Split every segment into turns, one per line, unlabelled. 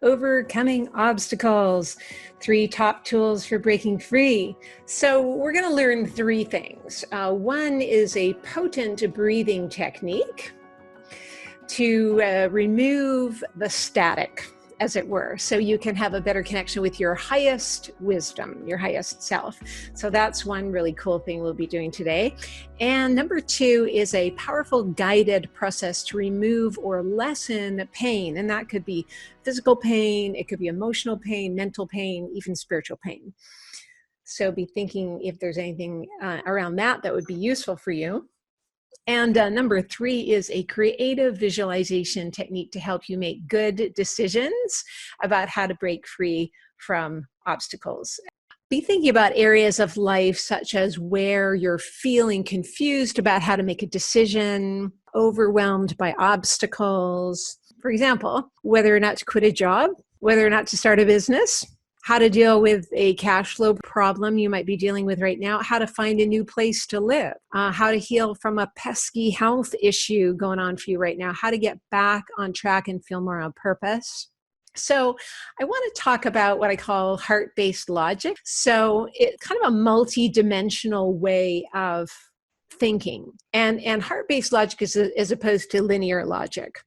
Overcoming obstacles, 3 top tools for breaking free. So we're going to learn 3 things. One is a potent breathing technique to remove the static, as it were, so you can have a better connection with your highest wisdom, your highest self. So that's one really cool thing we'll be doing today. And number 2 is a powerful guided process to remove or lessen pain. And that could be physical pain, it could be emotional pain, mental pain, even spiritual pain. So be thinking if there's anything around that would be useful for you. And number 3 is a creative visualization technique to help you make good decisions about how to break free from obstacles. Be thinking about areas of life such as where you're feeling confused about how to make a decision, overwhelmed by obstacles. For example, whether or not to quit a job, whether or not to start a business, how to deal with a cash flow problem you might be dealing with right now, how to find a new place to live, how to heal from a pesky health issue going on for you right now, how to get back on track and feel more on purpose. So I want to talk about what I call heart-based logic. So it's kind of a multi-dimensional way of thinking. And heart-based logic is as opposed to linear logic.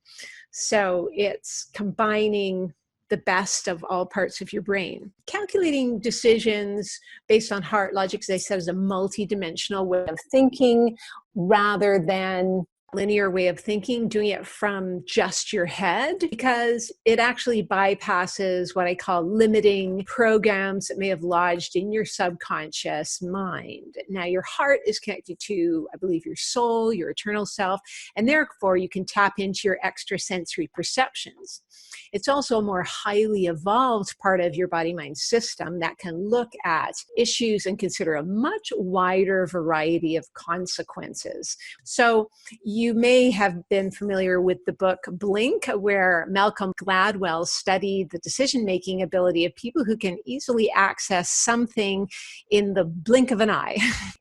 So it's combining the best of all parts of your brain. Calculating decisions based on heart logic, as I said, is a multi-dimensional way of thinking rather than linear way of thinking, doing it from just your head, because it actually bypasses what I call limiting programs that may have lodged in your subconscious mind. Now, your heart is connected to, I believe, your soul, your eternal self, and therefore you can tap into your extrasensory perceptions. It's also a more highly evolved part of your body-mind system that can look at issues and consider a much wider variety of consequences. So you may have been familiar with the book Blink, where Malcolm Gladwell studied the decision-making ability of people who can easily access something in the blink of an eye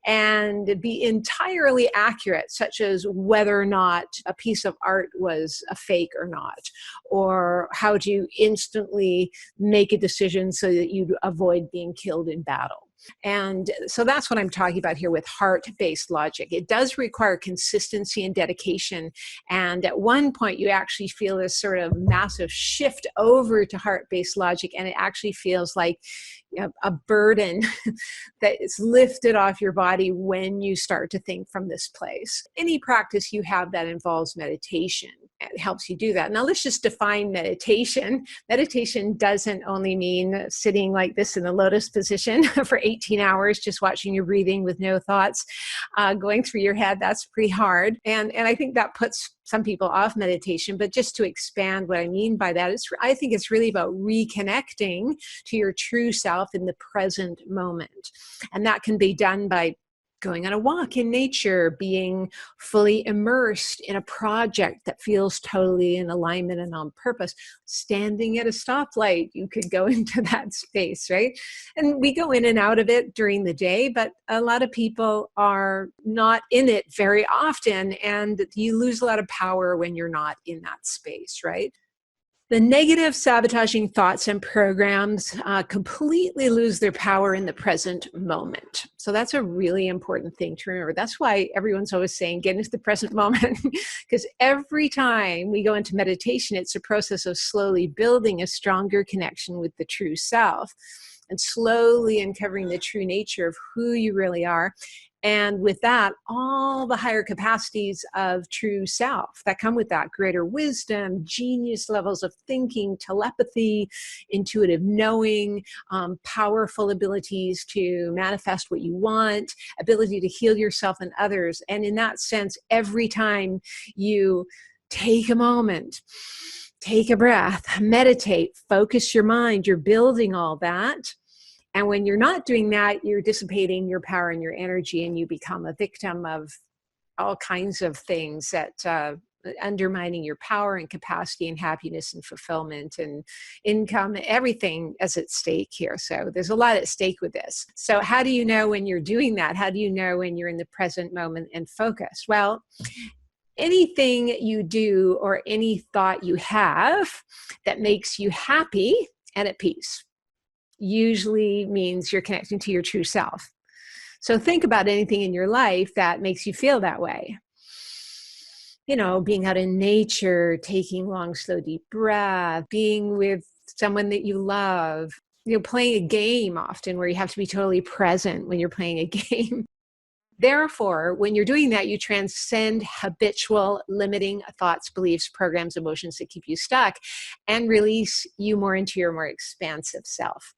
and be entirely accurate, such as whether or not a piece of art was a fake or not, or how to instantly make a decision so that you avoid being killed in battle. And so that's what I'm talking about here with heart-based logic. It does require consistency and dedication. And at one point, you actually feel this sort of massive shift over to heart-based logic, and it actually feels like a burden that is lifted off your body when you start to think from this place. Any practice you have that involves meditation, it helps you do that. Now let's just define meditation. Meditation doesn't only mean sitting like this in the lotus position for 18 hours, just watching your breathing with no thoughts going through your head. That's pretty hard. And I think that puts some people off meditation, but just to expand what I mean by that, I think it's really about reconnecting to your true self in the present moment. And that can be done by going on a walk in nature, being fully immersed in a project that feels totally in alignment and on purpose, standing at a stoplight, you could go into that space, right? And we go in and out of it during the day, but a lot of people are not in it very often, and you lose a lot of power when you're not in that space, right? The negative sabotaging thoughts and programs completely lose their power in the present moment. So that's a really important thing to remember. That's why everyone's always saying, get into the present moment, because every time we go into meditation, it's a process of slowly building a stronger connection with the true self and slowly uncovering the true nature of who you really are. And with that, all the higher capacities of true self that come with that, greater wisdom, genius levels of thinking, telepathy, intuitive knowing, powerful abilities to manifest what you want, ability to heal yourself and others. And in that sense, every time you take a moment, take a breath, meditate, focus your mind, you're building all that. And when you're not doing that, you're dissipating your power and your energy, and you become a victim of all kinds of things that undermining your power and capacity and happiness and fulfillment and income, everything is at stake here. So there's a lot at stake with this. So how do you know when you're doing that? How do you know when you're in the present moment and focused? Well, anything you do or any thought you have that makes you happy and at peace usually means you're connecting to your true self. So think about anything in your life that makes you feel that way. You know, being out in nature, taking long, slow, deep breath, being with someone that you love, you know, playing a game often where you have to be totally present when you're playing a game. Therefore, when you're doing that, you transcend habitual limiting thoughts, beliefs, programs, emotions that keep you stuck and release you more into your more expansive self.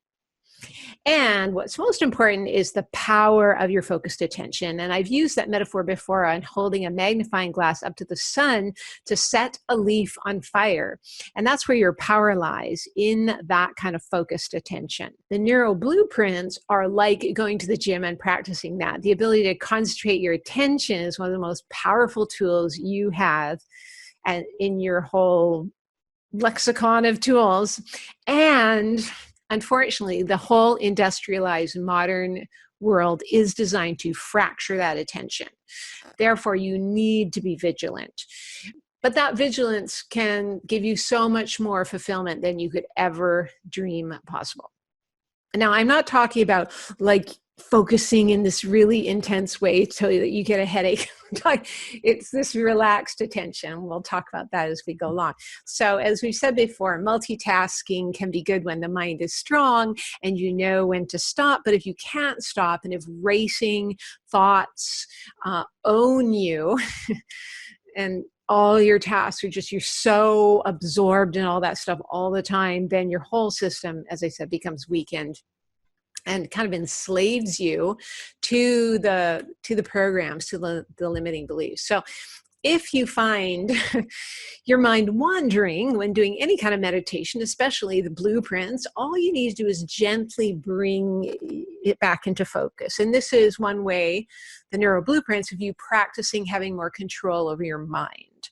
And what's most important is the power of your focused attention. And I've used that metaphor before on holding a magnifying glass up to the sun to set a leaf on fire. And that's where your power lies, in that kind of focused attention. The neuro blueprints are like going to the gym and practicing that. The ability to concentrate your attention is one of the most powerful tools you have in your whole lexicon of tools. And unfortunately, the whole industrialized modern world is designed to fracture that attention. Therefore, you need to be vigilant. But that vigilance can give you so much more fulfillment than you could ever dream possible. Now, I'm not talking about like focusing in this really intense way so that you get a headache. It's this relaxed attention. We'll talk about that as we go along. So as we said before, multitasking can be good when the mind is strong and you know when to stop. But if you can't stop and if racing thoughts own you and all your tasks are just, you're so absorbed in all that stuff all the time, then your whole system, as I said, becomes weakened and kind of enslaves you to the programs, to the limiting beliefs. So if you find your mind wandering when doing any kind of meditation, especially the blueprints, all you need to do is gently bring it back into focus. And this is one way, the neuro blueprints, of you practicing having more control over your mind.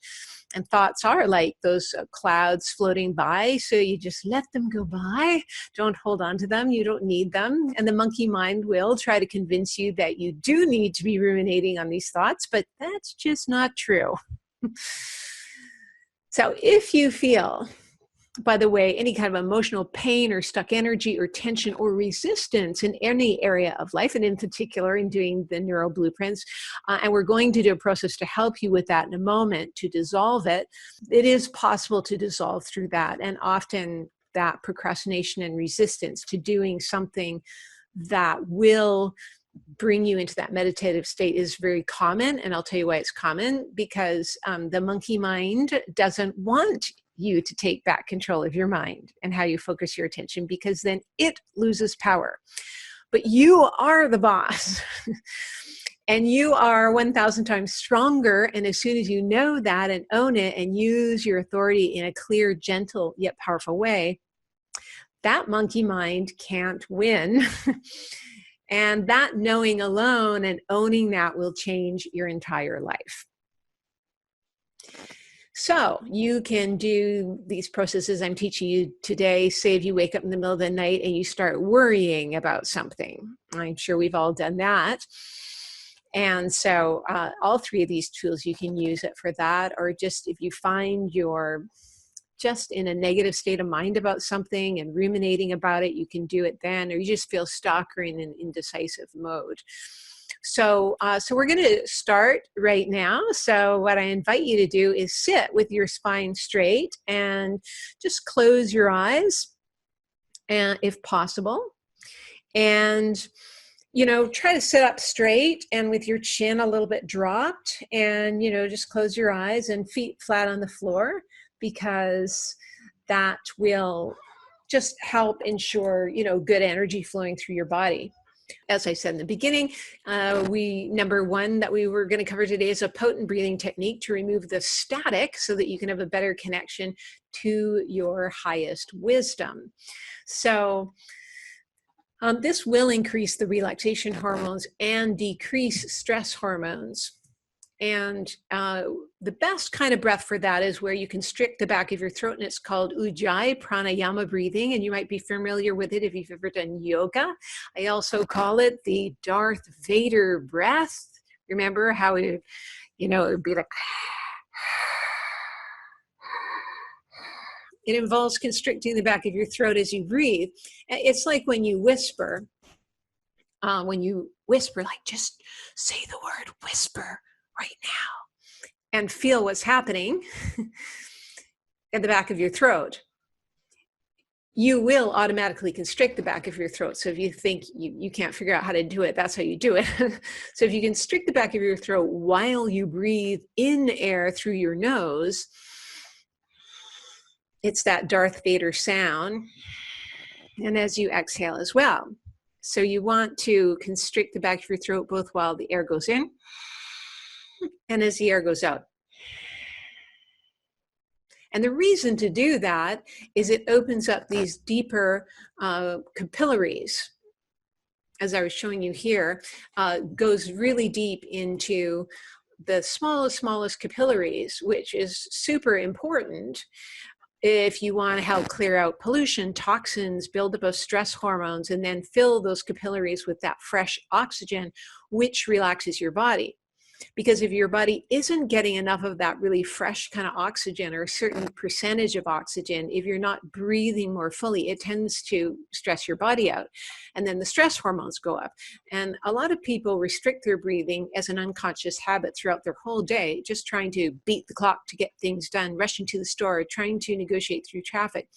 And thoughts are like those clouds floating by, so you just let them go by. Don't hold on to them. You don't need them. And the monkey mind will try to convince you that you do need to be ruminating on these thoughts, but that's just not true. So if you feel, by the way, any kind of emotional pain or stuck energy or tension or resistance in any area of life, and in particular in doing the neuro blueprints, and we're going to do a process to help you with that in a moment to dissolve it, it is possible to dissolve through that. And often that procrastination and resistance to doing something that will bring you into that meditative state is very common. And I'll tell you why it's common, because the monkey mind doesn't want you to take back control of your mind and how you focus your attention, because then it loses power. But you are the boss. And you are 1,000 times stronger. And as soon as you know that and own it and use your authority in a clear, gentle, yet powerful way, that monkey mind can't win. And that knowing alone and owning that will change your entire life. So you can do these processes I'm teaching you today. Say if you wake up in the middle of the night and you start worrying about something. I'm sure we've all done that. And so all three of these tools, you can use it for that. Or just if you find you're just in a negative state of mind about something and ruminating about it, you can do it then. Or you just feel stuck or in an indecisive mode. So we're going to start right now. So what I invite you to do is sit with your spine straight and just close your eyes, and if possible, and try to sit up straight and with your chin a little bit dropped, and just close your eyes and feet flat on the floor, because that will just help ensure good energy flowing through your body. As I said in the beginning, number one that we were going to cover today is a potent breathing technique to remove the static so that you can have a better connection to your highest wisdom. So this will increase the relaxation hormones and decrease stress hormones. And the best kind of breath for that is where you constrict the back of your throat, and it's called Ujjayi pranayama breathing. And you might be familiar with it if you've ever done yoga. I also call it the Darth Vader breath. Remember how it would be like, It involves constricting the back of your throat as you breathe. It's like when you whisper, like just say the word whisper right now and feel what's happening at the back of your throat. You will automatically constrict the back of your throat. So if you think you can't figure out how to do it, that's how you do it. So if you constrict the back of your throat while you breathe in air through your nose, it's that Darth Vader sound. And as you exhale as well. So you want to constrict the back of your throat both while the air goes in and as the air goes out. And the reason to do that is it opens up these deeper capillaries. As I was showing you here, goes really deep into the smallest capillaries, which is super important if you want to help clear out pollution, toxins, buildup of stress hormones, and then fill those capillaries with that fresh oxygen, which relaxes your body. Because if your body isn't getting enough of that really fresh kind of oxygen or a certain percentage of oxygen, if you're not breathing more fully, it tends to stress your body out. And then the stress hormones go up. And a lot of people restrict their breathing as an unconscious habit throughout their whole day, just trying to beat the clock to get things done, rushing to the store, trying to negotiate through traffic.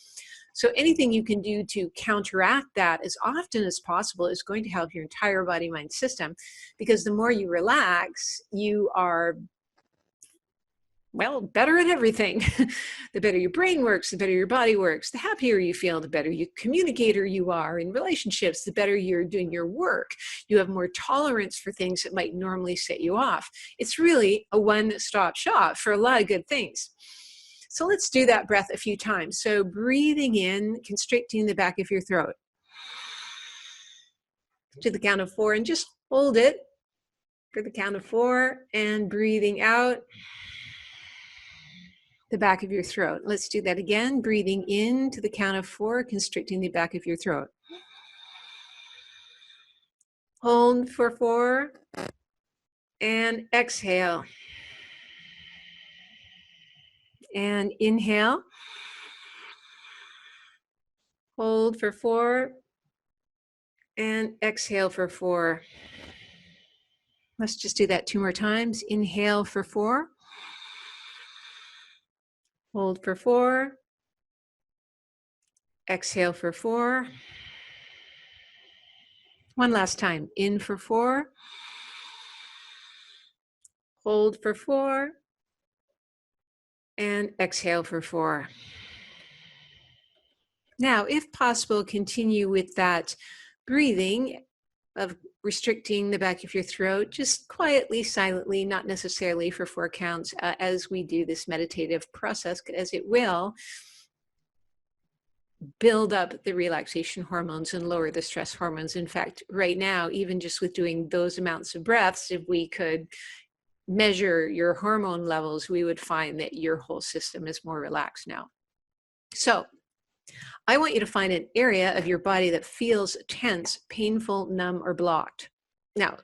So anything you can do to counteract that as often as possible is going to help your entire body-mind system, because the more you relax, you are, well, better at everything. The better your brain works, the better your body works, the happier you feel, the better you communicator you are in relationships, the better you're doing your work. You have more tolerance for things that might normally set you off. It's really a one-stop shop for a lot of good things. So let's do that breath a few times. So breathing in, constricting the back of your throat to the count of 4, and just hold it for the count of 4, and breathing out the back of your throat. Let's do that again. Breathing in to the count of 4, constricting the back of your throat. Hold for 4 and exhale. And inhale. Hold for 4 and exhale for 4. Let's just do that 2 more times. Inhale for 4. Hold for 4. Exhale for 4. One last time. In for 4. Hold for 4. And exhale for 4. Now, if possible, continue with that breathing of restricting the back of your throat, just quietly, silently, not necessarily for 4 counts as we do this meditative process, as it will build up the relaxation hormones and lower the stress hormones. In fact, right now, even just with doing those amounts of breaths, if we could measure your hormone levels, we would find that your whole system is more relaxed now. So I want you to find an area of your body that feels tense, painful, numb, or blocked. Now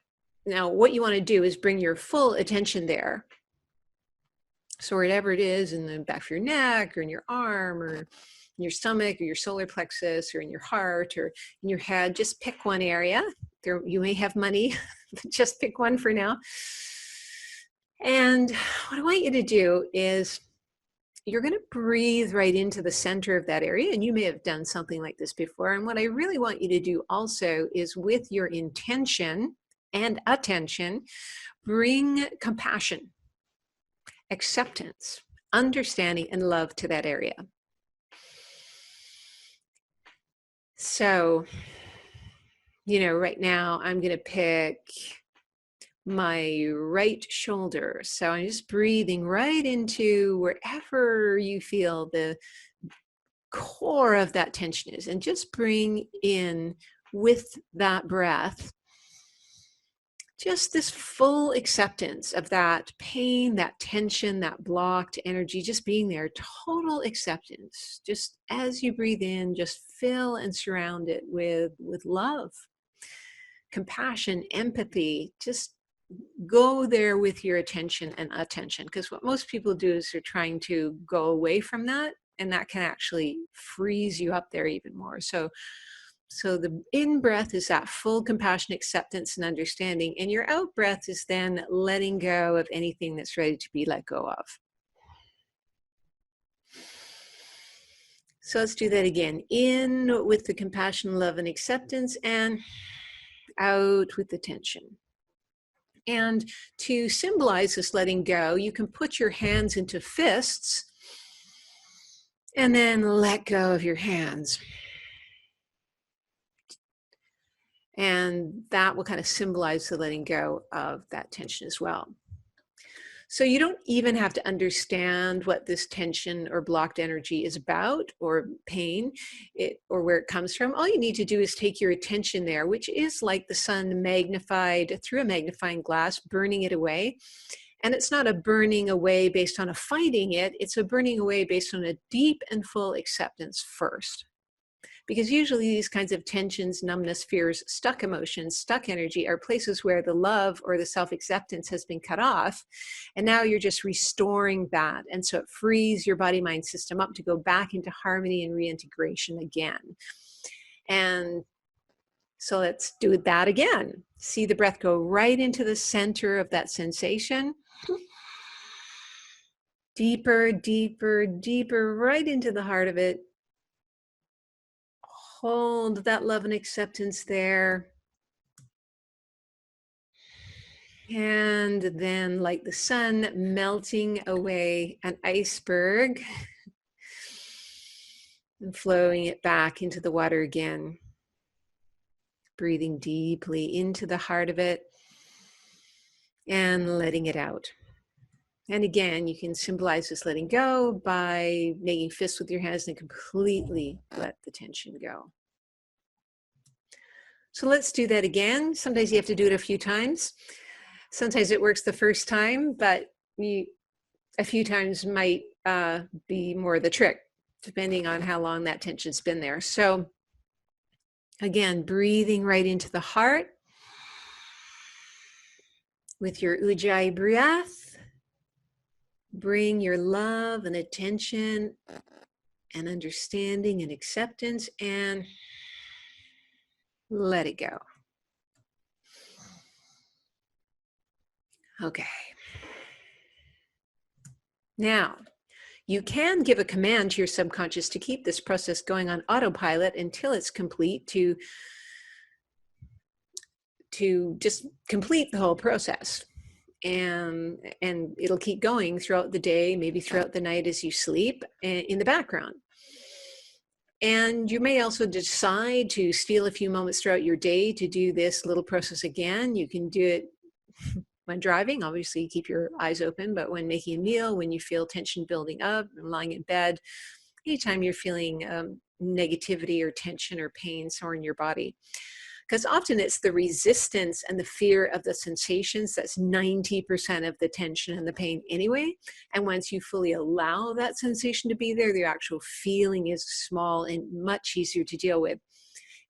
what you want to do is bring your full attention there. So whatever it is, in the back of your neck, or in your arm, or in your stomach, or your solar plexus, or in your heart, or in your head, just pick one area. There, you may have money, but just pick one for now. And what I want you to do is you're going to breathe right into the center of that area. And you may have done something like this before. And what I really want you to do also is, with your intention and attention, bring compassion, acceptance, understanding, and love to that area. So, right now I'm going to pick my right shoulder. So I'm just breathing right into wherever you feel the core of that tension is, and just bring in, with that breath, just this full acceptance of that pain, that tension, that blocked energy, just being there, total acceptance. Just as you breathe in, just fill and surround it with love, compassion, empathy. Just go there with your attention and attention, because what most people do is they're trying to go away from that, and that can actually freeze you up there even more. So the in breath is that full compassion, acceptance, and understanding, and your out breath is then letting go of anything that's ready to be let go of. So let's do that again. In with the compassion, love, and acceptance, and out with the tension. And to symbolize this letting go, you can put your hands into fists and then let go of your hands. And that will kind of symbolize the letting go of that tension as well. So you don't even have to understand what this tension or blocked energy is about, or pain, or where it comes from. All you need to do is take your attention there, which is like the sun magnified through a magnifying glass, burning it away. And it's not a burning away based on a fighting it, it's a burning away based on a deep and full acceptance first. Because usually these kinds of tensions, numbness, fears, stuck emotions, stuck energy are places where the love or the self-acceptance has been cut off. And now you're just restoring that. And so it frees your body-mind system up to go back into harmony and reintegration again. And so let's do that again. See the breath go right into the center of that sensation. Deeper, deeper, deeper, right into the heart of it. Hold that love and acceptance there. And then, like the sun melting away an iceberg and flowing it back into the water again. Breathing deeply into the heart of it and letting it out. And again, you can symbolize this letting go by making fists with your hands and completely let the tension go. So let's do that again. Sometimes you have to do it a few times. Sometimes it works the first time, but a few times might be more the trick, depending on how long that tension's been there. So again, breathing right into the heart with your Ujjayi breath. Bring your love and attention and understanding and acceptance and let it go. Okay. Now, you can give a command to your subconscious to keep this process going on autopilot until it's complete, to just complete the whole process. And it'll keep going throughout the day, maybe throughout the night as you sleep, in the background. And you may also decide to steal a few moments throughout your day to do this little process again. You can do it when driving, obviously keep your eyes open, but when making a meal, when you feel tension building up, and lying in bed, anytime you're feeling negativity or tension or pain somewhere in your body. Because often it's the resistance and the fear of the sensations that's 90% of the tension and the pain anyway. And once you fully allow that sensation to be there, the actual feeling is small and much easier to deal with.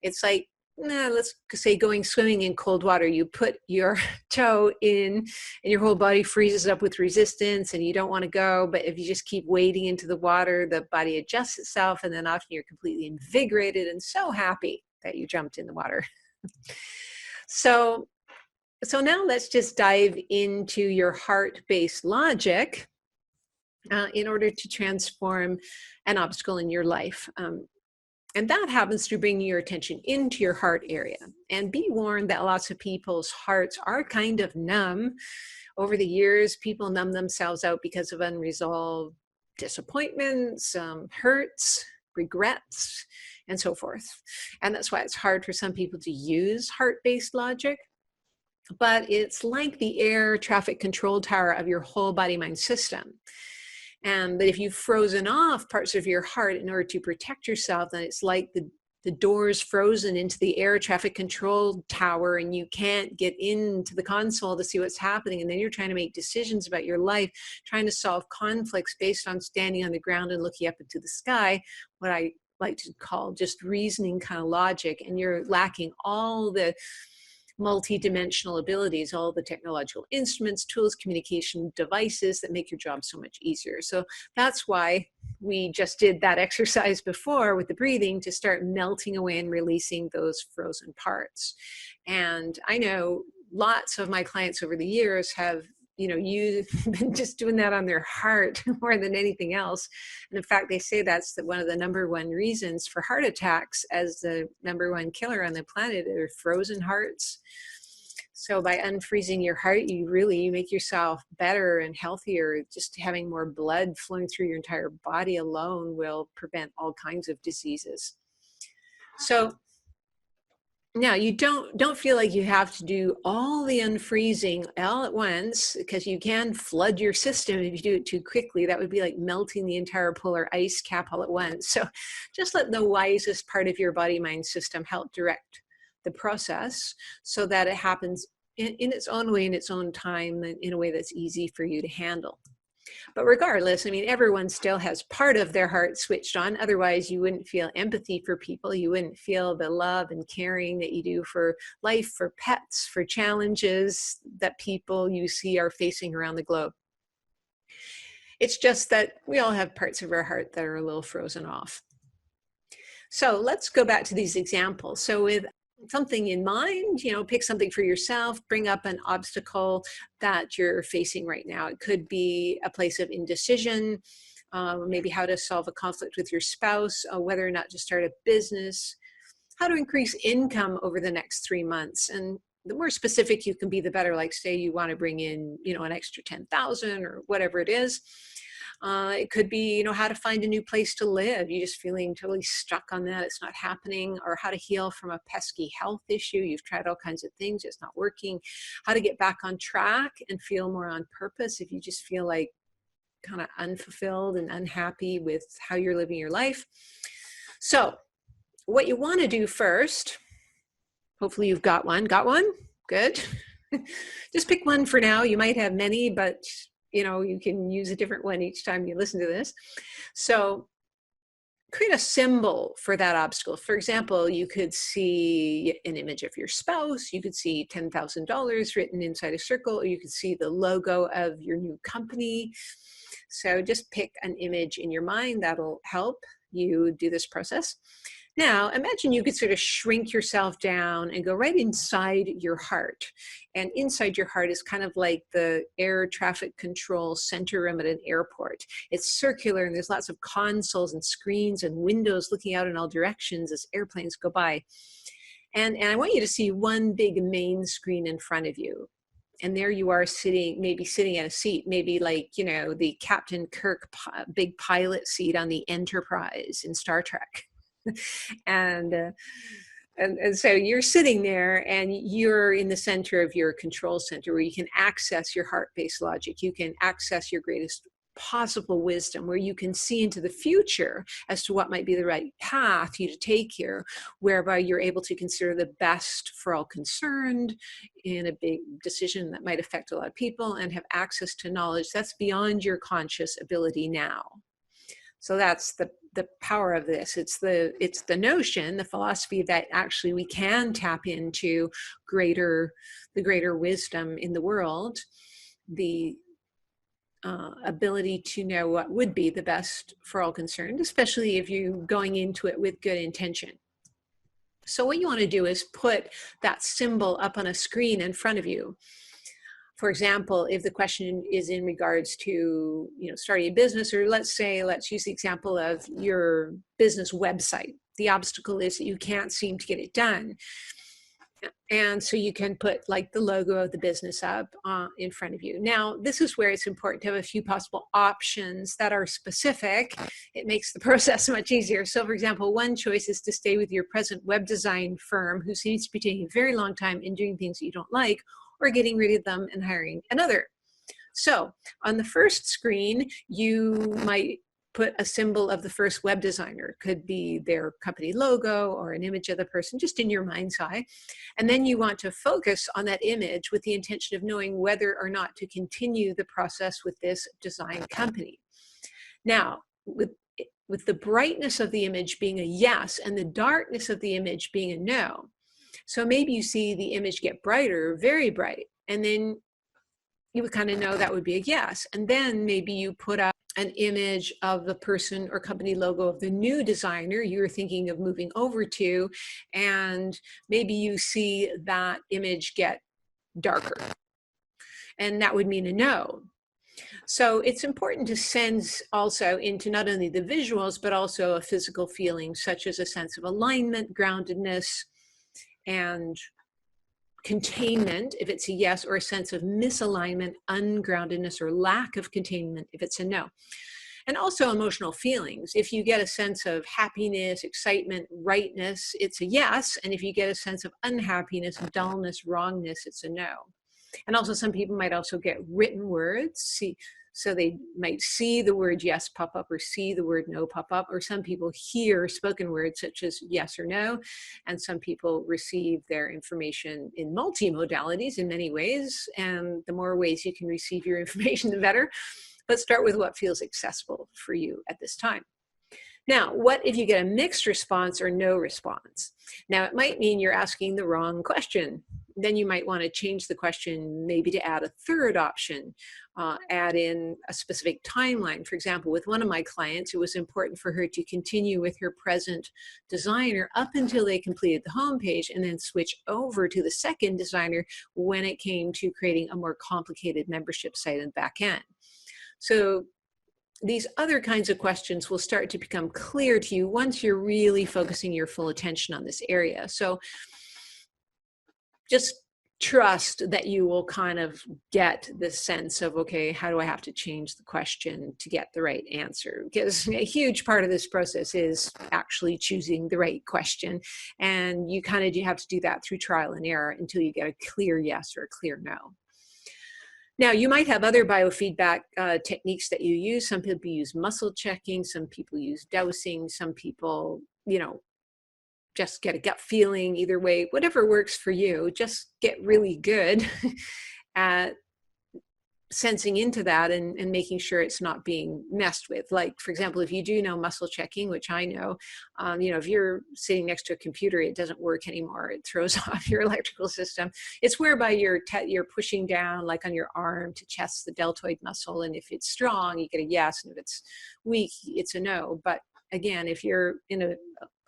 It's like, let's say going swimming in cold water. You put your toe in and your whole body freezes up with resistance and you don't want to go. But if you just keep wading into the water, the body adjusts itself, and then often you're completely invigorated and so happy that you jumped in the water. So now let's just dive into your heart-based logic in order to transform an obstacle in your life. And that happens through bringing your attention into your heart area. And be warned that lots of people's hearts are kind of numb. Over the years, people numb themselves out because of unresolved disappointments, hurts, regrets, and so forth. And that's why it's hard for some people to use heart-based logic. But it's like the air traffic control tower of your whole body-mind system. And that if you've frozen off parts of your heart in order to protect yourself, then it's like the door's frozen into the air traffic control tower and you can't get into the console to see what's happening. And then you're trying to make decisions about your life, trying to solve conflicts based on standing on the ground and looking up into the sky, what I like to call just reasoning kind of logic. And you're lacking all the multi-dimensional abilities, all the technological instruments, tools, communication devices that make your job so much easier. So that's why we just did that exercise before with the breathing, to start melting away and releasing those frozen parts. And I know lots of my clients over the years have, you've been just doing that on their heart more than anything else. And in fact, they say that's one of the number one reasons for heart attacks, as the number one killer on the planet, are frozen hearts. So by unfreezing your heart, you make yourself better and healthier. Just having more blood flowing through your entire body alone will prevent all kinds of diseases. So now you don't feel like you have to do all the unfreezing all at once, because you can flood your system if you do it too quickly. That would be like melting the entire polar ice cap all at once. So just let the wisest part of your body-mind system help direct the process, so that it happens in its own way, in its own time, and in a way that's easy for you to handle. But regardless, I mean, everyone still has part of their heart switched on. Otherwise, you wouldn't feel empathy for people. You wouldn't feel the love and caring that you do for life, for pets, for challenges that people you see are facing around the globe. It's just that we all have parts of our heart that are a little frozen off. So let's go back to these examples. So with something in mind, pick something for yourself, bring up an obstacle that you're facing right now. It could be a place of indecision, maybe how to solve a conflict with your spouse, whether or not to start a business, how to increase income over the next 3 months. And the more specific you can be, the better. Like, say you want to bring in, an extra 10,000 or whatever it is. It could be, how to find a new place to live. You're just feeling totally stuck on that. It's not happening. Or how to heal from a pesky health issue. You've tried all kinds of things. It's not working. How to get back on track and feel more on purpose if you just feel like kind of unfulfilled and unhappy with how you're living your life. So what you want to do first, hopefully you've got one. Got one? Good. Just pick one for now. You might have many, but you can use a different one each time you listen to this. So create a symbol for that obstacle. For example, you could see an image of your spouse. You could see $10,000 written inside a circle, or you could see the logo of your new company. So just pick an image in your mind that'll help you do this process. Now, imagine you could sort of shrink yourself down and go right inside your heart. And inside your heart is kind of like the air traffic control center room at an airport. It's circular, and there's lots of consoles and screens and windows looking out in all directions as airplanes go by. And I want you to see one big main screen in front of you. And there you are maybe sitting at a seat, maybe like, the Captain Kirk big pilot seat on the Enterprise in Star Trek. And so you're sitting there, and you're in the center of your control center, where you can access your heart-based logic. You can access your greatest possible wisdom, where you can see into the future as to what might be the right path for you to take here, whereby you're able to consider the best for all concerned in a big decision that might affect a lot of people, and have access to knowledge that's beyond your conscious ability now. So that's the power of this. It's the notion, the philosophy, that actually we can tap into the greater wisdom in the world, the ability to know what would be the best for all concerned, especially if you're going into it with good intention. So what you want to do is put that symbol up on a screen in front of you. For example, if the question is in regards to, starting a business, or let's use the example of your business website. The obstacle is that you can't seem to get it done. And so you can put like the logo of the business up in front of you. Now, this is where it's important to have a few possible options that are specific. It makes the process much easier. So for example, one choice is to stay with your present web design firm, who seems to be taking a very long time in doing things that you don't like, or getting rid of them and hiring another. So on the first screen, you might put a symbol of the first web designer. It could be their company logo or an image of the person, just in your mind's eye. And then you want to focus on that image with the intention of knowing whether or not to continue the process with this design company. Now, with the brightness of the image being a yes and the darkness of the image being a no, So maybe you see the image get brighter, very bright, and then you would kind of know that would be a yes. And then maybe you put up an image of the person or company logo of the new designer you're thinking of moving over to, and maybe you see that image get darker, and that would mean a no. So it's important to sense also into not only the visuals, but also a physical feeling, such as a sense of alignment, groundedness, and containment if it's a yes, or a sense of misalignment, ungroundedness, or lack of containment if it's a no. And also emotional feelings. If you get a sense of happiness, excitement, rightness, it's a yes. And if you get a sense of unhappiness, dullness, wrongness, it's a no. And also some people might also get written words. So they might see the word yes pop up or see the word no pop up, or some people hear spoken words such as yes or no, and some people receive their information in multi-modalities in many ways, and the more ways you can receive your information, the better. But start with what feels accessible for you at this time. Now, what if you get a mixed response or no response? Now, it might mean you're asking the wrong question. Then you might want to change the question, maybe to add a third option, add in a specific timeline. For example, with one of my clients, it was important for her to continue with her present designer up until they completed the homepage, and then switch over to the second designer when it came to creating a more complicated membership site and back end. So these other kinds of questions will start to become clear to you once you're really focusing your full attention on this area. So just trust that you will kind of get this sense of, okay, how do I have to change the question to get the right answer? Because a huge part of this process is actually choosing the right question. And you kind of do have to do that through trial and error until you get a clear yes or a clear no. Now, you might have other biofeedback techniques that you use. Some people use muscle checking, some people use dowsing, some people, just get a gut feeling. Either way, whatever works for you, just get really good at sensing into that and making sure it's not being messed with. Like, for example, if you do know muscle checking, which I know, if you're sitting next to a computer, it doesn't work anymore. It throws off your electrical system. It's whereby you're pushing down, like on your arm, to test the deltoid muscle. And if it's strong, you get a yes. And if it's weak, it's a no. But again, if you're in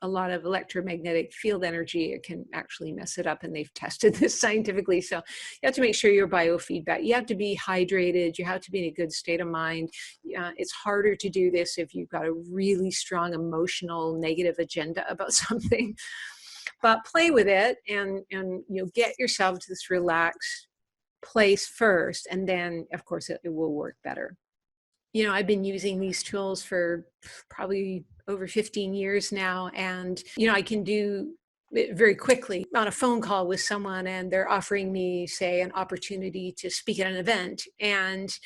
a lot of electromagnetic field energy, it can actually mess it up, and they've tested this scientifically. So you have to make sure your biofeedback, you have to be hydrated, you have to be in a good state of mind. It's harder to do this if you've got a really strong emotional negative agenda about something. But play with it, and get yourself to this relaxed place first, and then of course it will work better. I've been using these tools for probably over 15 years now, and I can do it very quickly on a phone call with someone, and they're offering me, say, an opportunity to speak at an event. And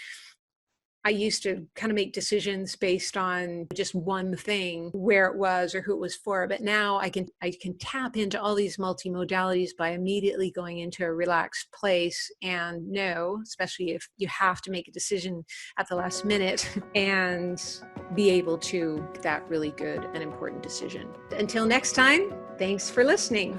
I used to kind of make decisions based on just one thing, where it was or who it was for. But now I can tap into all these multimodalities by immediately going into a relaxed place and know, especially if you have to make a decision at the last minute, and be able to make that really good and important decision. Until next time, thanks for listening.